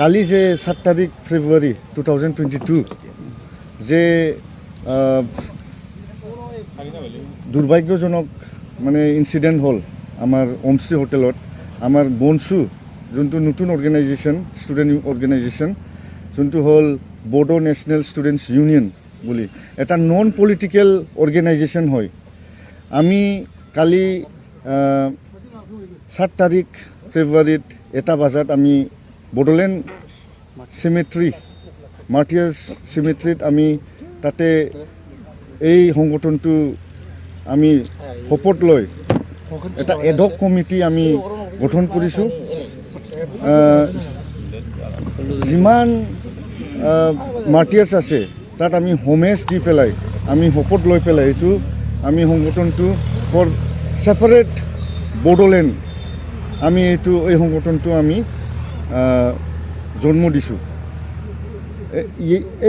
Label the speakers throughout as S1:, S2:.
S1: কালি যে 7 তারিখ ফেব্রুয়ারি 2022 যে দুর্ভাগ্যজনক মানে ইনসিডেন্ট হল আমার ওমশ্রী হোটেলত আমার BNSU যোনটো নতুন অর্গানাইজেশন স্টুডেন্ট অর্গানাইজেশন যোনটো হল বড়ো ন্যাশনাল স্টুডেন্টস ইউনিয়ন বলি এটা নন পলিটিক্যাল অর্গানাইজেশন হয়। আমি কালি 7 তারিখ ফেব্রুয়ারিত 1টা বজাত আমি বড়োলেণ্ড সিমেট্রি মাৰ্টিয়াৰ্ছ সিমেট্রিত আমি তাতে এই সংগঠনটো আমি শপত লৈ এটা এডহক কমিটি আমি গঠন কৰিছোঁ। যিমান মাৰ্টিয়াৰ্ছ আছে তাত আমি হোমেজ দি পেলাই আমি শপত লৈ পেলাই এইটো আমি সংগঠনটো ফৰ ছেপাৰেট বড়োলেণ্ড আমি এই সংগঠনটো আমি জন্ম দিছোঁ।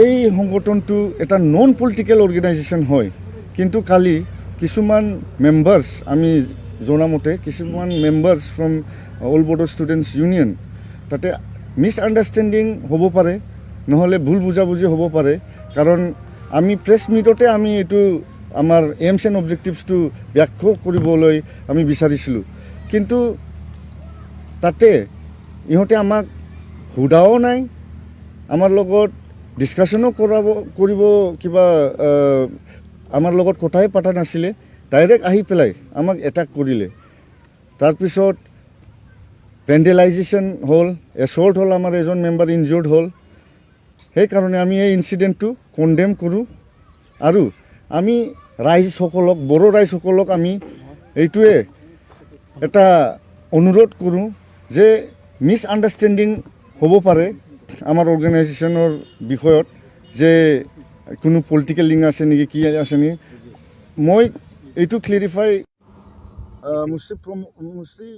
S1: এই সংগঠনটো এটা নন পলিটিক্যাল অর্গানাইজেশন হয়, কিন্তু কালি কিছুমান মেম্বার্স আমি জনামতে কিছুমান members from all Bodo students union তাতে মিসআন্ডারস্ট্যান্ডিং হ'ব পাৰে, নহ'লে ভুল বুজাবুজি হ'ব পাৰে। কাৰণ আমি প্ৰেছ মিটতে আমি এইটো আমাৰ এইমছ এণ্ড অবজেক্টিভছটো ব্যাখ্যা কৰিবলৈ আমি বিচাৰিছিলোঁ, কিন্তু তাতে ইহঁতে আমাক সোধাও নাই, আমাৰ লগত ডিছকাশ্যনো কৰিব কিবা আমাৰ লগত কথাই পতা নাছিলে, ডাইৰেক্ট আহি পেলাই আমাক এটাক কৰিলে। তাৰপিছত ভেণ্ডেলাইজেশ্যন হ'ল, এছল্ট হ'ল, আমাৰ এজন মেম্বাৰ ইনজৰ্ড হ'ল। সেইকাৰণে আমি এই ইনচিডেণ্টটো কণ্ডেম কৰোঁ আৰু আমি ৰাইজসকলক বড়ো ৰাইজসকলক আমি এইটোৱে এটা অনুৰোধ কৰোঁ যে মিছআণ্ডাৰষ্টেণ্ডিং হ'ব পাৰে আমাৰ অৰ্গেনাইজেশ্যনৰ বিষয়ত, যে কোনো পলিটিকেল লিংক আছে নেকি কি আছে নেকি। মই এইটো ক্লেৰিফাই মুছলি